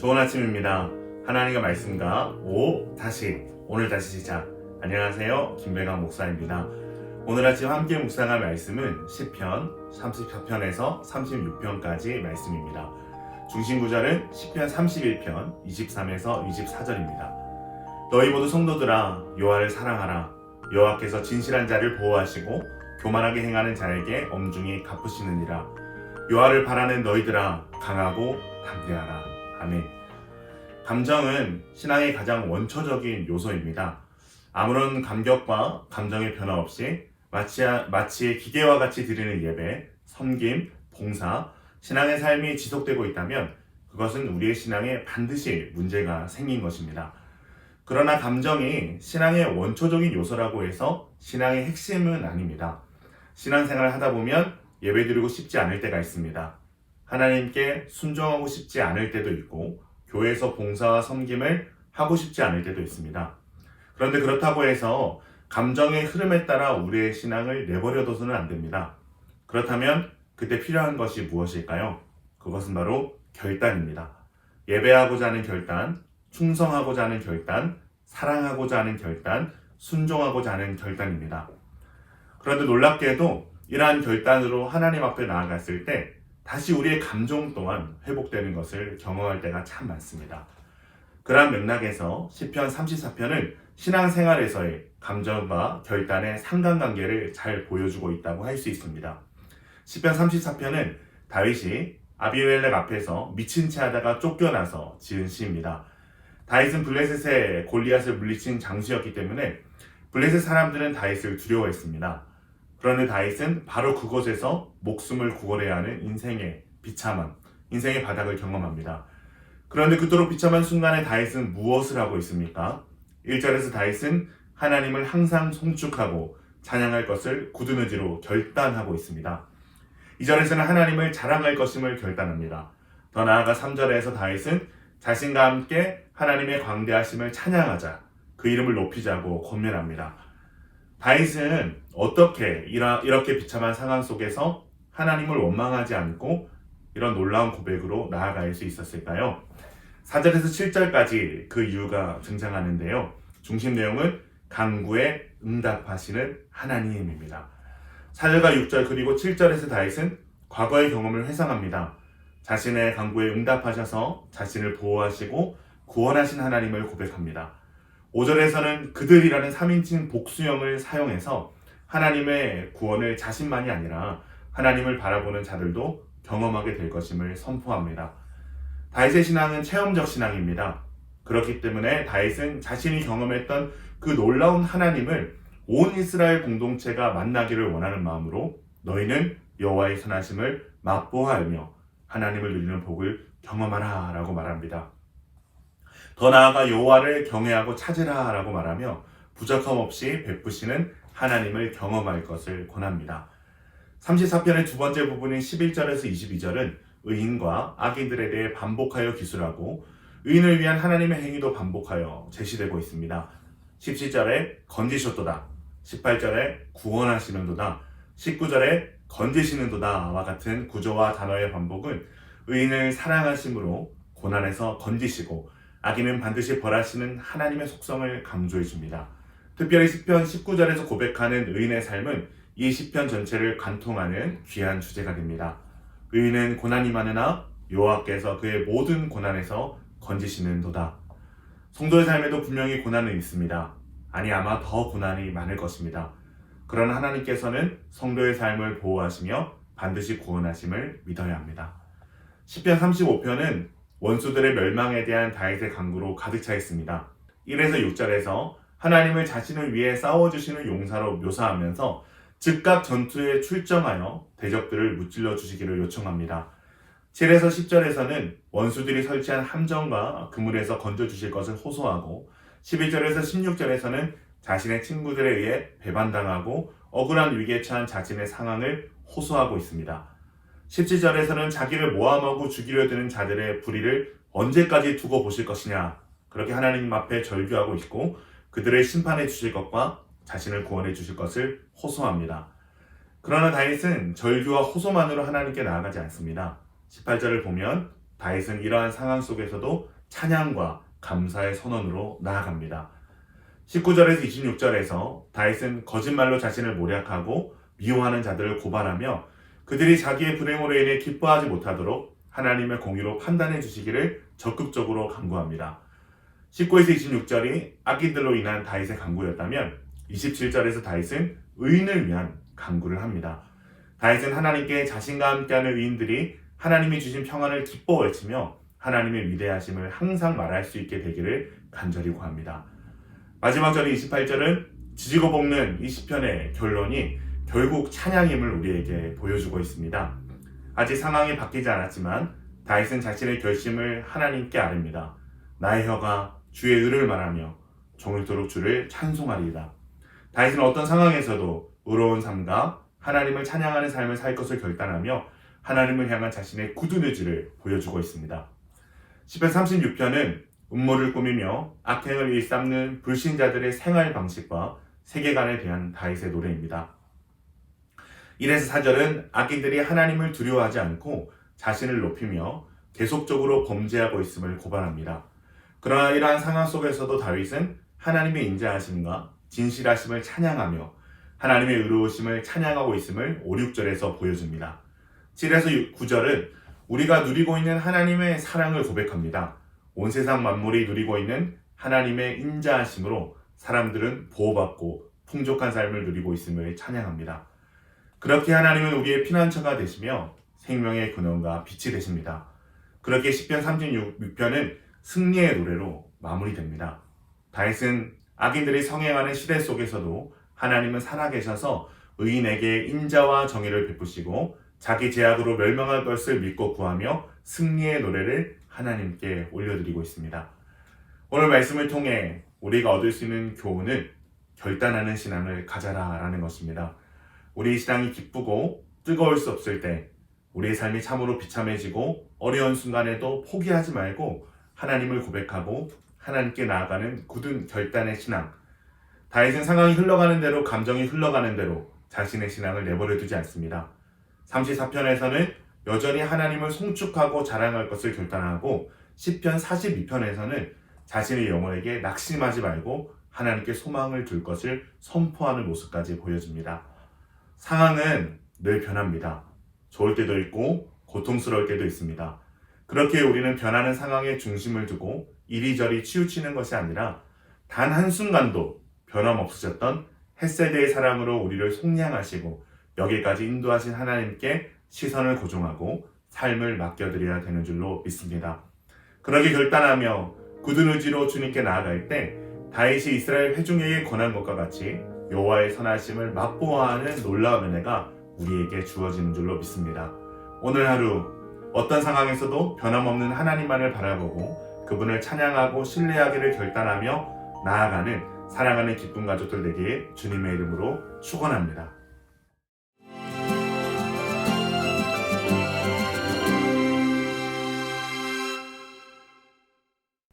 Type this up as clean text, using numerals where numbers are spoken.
좋은 아침입니다. 하나님의 말씀과 오늘 다시 시작. 안녕하세요. 김배강 목사입니다. 오늘 아침 함께 묵상할 말씀은 시편 34편에서 36편까지 말씀입니다. 중심 구절은 시편 31편 23에서 24절입니다. 너희 모두 성도들아 여호와를 사랑하라. 여호와께서 진실한 자를 보호하시고 교만하게 행하는 자에게 엄중히 갚으시느니라. 여호와를 바라는 너희들아 강하고 담대하라. 아멘. 감정은 신앙의 가장 원초적인 요소입니다. 아무런 감격과 감정의 변화 없이 마치 기계와 같이 드리는 예배, 섬김, 봉사, 신앙의 삶이 지속되고 있다면 그것은 우리의 신앙에 반드시 문제가 생긴 것입니다. 그러나 감정이 신앙의 원초적인 요소라고 해서 신앙의 핵심은 아닙니다. 신앙생활을 하다 보면 예배드리고 싶지 않을 때가 있습니다. 하나님께 순종하고 싶지 않을 때도 있고 교회에서 봉사와 섬김을 하고 싶지 않을 때도 있습니다. 그런데 그렇다고 해서 감정의 흐름에 따라 우리의 신앙을 내버려둬서는 안 됩니다. 그렇다면 그때 필요한 것이 무엇일까요? 그것은 바로 결단입니다. 예배하고자 하는 결단, 충성하고자 하는 결단, 사랑하고자 하는 결단, 순종하고자 하는 결단입니다. 그런데 놀랍게도 이러한 결단으로 하나님 앞에 나아갔을 때 다시 우리의 감정 또한 회복되는 것을 경험할 때가 참 많습니다. 그러한 맥락에서 시편 34편은 신앙생활에서의 감정과 결단의 상관관계를 잘 보여주고 있다고 할 수 있습니다. 시편 34편은 다윗이 아비멜렉 앞에서 미친 채 하다가 쫓겨나서 지은 시입니다. 다윗은 블레셋의 골리앗을 물리친 장수였기 때문에 블레셋 사람들은 다윗을 두려워했습니다. 그런데 다윗은 바로 그곳에서 목숨을 구걸해야 하는 인생의 비참함, 인생의 바닥을 경험합니다. 그런데 그토록 비참한 순간에 다윗은 무엇을 하고 있습니까? 1절에서 다윗은 하나님을 항상 송축하고 찬양할 것을 굳은 의지로 결단하고 있습니다. 2절에서는 하나님을 자랑할 것임을 결단합니다. 더 나아가 3절에서 다윗은 자신과 함께 하나님의 광대하심을 찬양하자, 그 이름을 높이자고 권면합니다. 다윗은 어떻게 이렇게 비참한 상황 속에서 하나님을 원망하지 않고 이런 놀라운 고백으로 나아갈 수 있었을까요? 4절에서 7절까지 그 이유가 등장하는데요. 중심 내용은 간구에 응답하시는 하나님입니다. 4절과 6절 그리고 7절에서 다윗은 과거의 경험을 회상합니다. 자신의 간구에 응답하셔서 자신을 보호하시고 구원하신 하나님을 고백합니다. 5절에서는 그들이라는 3인칭 복수형을 사용해서 하나님의 구원을 자신만이 아니라 하나님을 바라보는 자들도 경험하게 될 것임을 선포합니다. 다윗의 신앙은 체험적 신앙입니다. 그렇기 때문에 다윗은 자신이 경험했던 그 놀라운 하나님을 온 이스라엘 공동체가 만나기를 원하는 마음으로 너희는 여호와의 선하심을 맛보아 알며 하나님을 누리는 복을 경험하라 라고 말합니다. 더 나아가 여호와를 경외하고 찾으라 라고 말하며 부족함 없이 베푸시는 하나님을 경험할 것을 권합니다. 34편의 두 번째 부분인 11절에서 22절은 의인과 악인들에 대해 반복하여 기술하고 의인을 위한 하나님의 행위도 반복하여 제시되고 있습니다. 17절에 건지셨도다, 18절에 구원하시는도다, 19절에 건지시는도다와 같은 구조와 단어의 반복은 의인을 사랑하심으로 고난에서 건지시고 악인은 반드시 벌하시는 하나님의 속성을 강조해 줍니다. 특별히 시편 19절에서 고백하는 의인의 삶은 이 시편 전체를 관통하는 귀한 주제가 됩니다. 의인은 고난이 많으나 여호와께서 그의 모든 고난에서 건지시는도다. 성도의 삶에도 분명히 고난은 있습니다. 아니 아마 더 고난이 많을 것입니다. 그러나 하나님께서는 성도의 삶을 보호하시며 반드시 구원하심을 믿어야 합니다. 시편 35편은 원수들의 멸망에 대한 다윗의 간구로 가득 차 있습니다. 1에서 6절에서 하나님을 자신을 위해 싸워주시는 용사로 묘사하면서 즉각 전투에 출정하여 대적들을 무찔러 주시기를 요청합니다. 7에서 10절에서는 원수들이 설치한 함정과 그물에서 건져주실 것을 호소하고 11절에서 16절에서는 자신의 친구들에 의해 배반당하고 억울한 위기에 처한 자신의 상황을 호소하고 있습니다. 17절에서는 자기를 모함하고 죽이려 드는 자들의 불의를 언제까지 두고 보실 것이냐, 그렇게 하나님 앞에 절규하고 있고 그들을 심판해 주실 것과 자신을 구원해 주실 것을 호소합니다. 그러나 다윗은 절규와 호소만으로 하나님께 나아가지 않습니다. 18절을 보면 다윗은 이러한 상황 속에서도 찬양과 감사의 선언으로 나아갑니다. 19절에서 26절에서 다윗은 거짓말로 자신을 모략하고 미워하는 자들을 고발하며 그들이 자기의 불행으로 인해 기뻐하지 못하도록 하나님의 공의로 판단해 주시기를 적극적으로 간구합니다. 19에서 26절이 악인들로 인한 다윗의 간구였다면 27절에서 다윗은 의인을 위한 간구를 합니다. 다윗은 하나님께 자신과 함께하는 의인들이 하나님이 주신 평안을 기뻐 외치며 하나님의 위대하심을 항상 말할 수 있게 되기를 간절히 구합니다. 마지막 절인 28절은 지지고 볶는 이 시편의 결론이 결국 찬양임을 우리에게 보여주고 있습니다. 아직 상황이 바뀌지 않았지만 다윗은 자신의 결심을 하나님께 아릅니다. 나의 혀가 주의 의를 말하며 종일토록 주를 찬송하리이다. 다윗은 어떤 상황에서도 의로운 삶과 하나님을 찬양하는 삶을 살 것을 결단하며 하나님을 향한 자신의 굳은 의지를 보여주고 있습니다. 시편 36편은 음모를 꾸미며 악행을 일삼는 불신자들의 생활 방식과 세계관에 대한 다윗의 노래입니다. 1에서 4절은 악인들이 하나님을 두려워하지 않고 자신을 높이며 계속적으로 범죄하고 있음을 고발합니다. 그러나 이러한 상황 속에서도 다윗은 하나님의 인자하심과 진실하심을 찬양하며 하나님의 의로우심을 찬양하고 있음을 5, 6절에서 보여줍니다. 7에서 9절은 우리가 누리고 있는 하나님의 사랑을 고백합니다. 온 세상 만물이 누리고 있는 하나님의 인자하심으로 사람들은 보호받고 풍족한 삶을 누리고 있음을 찬양합니다. 그렇게 하나님은 우리의 피난처가 되시며 생명의 근원과 빛이 되십니다. 그렇게 시편 36편은 승리의 노래로 마무리됩니다. 다윗은 악인들이 성행하는 시대 속에서도 하나님은 살아계셔서 의인에게 인자와 정의를 베푸시고 자기 제약으로 멸망할 것을 믿고 구하며 승리의 노래를 하나님께 올려드리고 있습니다. 오늘 말씀을 통해 우리가 얻을 수 있는 교훈은 결단하는 신앙을 가져라 라는 것입니다. 우리의 신앙이 기쁘고 뜨거울 수 없을 때 우리의 삶이 참으로 비참해지고 어려운 순간에도 포기하지 말고 하나님을 고백하고 하나님께 나아가는 굳은 결단의 신앙. 다윗은 상황이 흘러가는 대로 감정이 흘러가는 대로 자신의 신앙을 내버려 두지 않습니다. 34편에서는 여전히 하나님을 송축하고 자랑할 것을 결단하고 시편 42편에서는 자신의 영혼에게 낙심하지 말고 하나님께 소망을 둘 것을 선포하는 모습까지 보여줍니다. 상황은 늘 변합니다. 좋을 때도 있고 고통스러울 때도 있습니다. 그렇게 우리는 변하는 상황에 중심을 두고 이리저리 치우치는 것이 아니라 단 한순간도 변함없으셨던 헷세대의 사랑으로 우리를 속량하시고 여기까지 인도하신 하나님께 시선을 고정하고 삶을 맡겨드려야 되는 줄로 믿습니다. 그러기 결단하며 굳은 의지로 주님께 나아갈 때 다윗이 이스라엘 회중에게 권한 것과 같이 여호와의 선하심을 맛보아하는 놀라운 은혜가 우리에게 주어지는 줄로 믿습니다. 오늘 하루 어떤 상황에서도 변함없는 하나님만을 바라보고 그분을 찬양하고 신뢰하기를 결단하며 나아가는 사랑하는 기쁜 가족들 되기에 주님의 이름으로 축원합니다.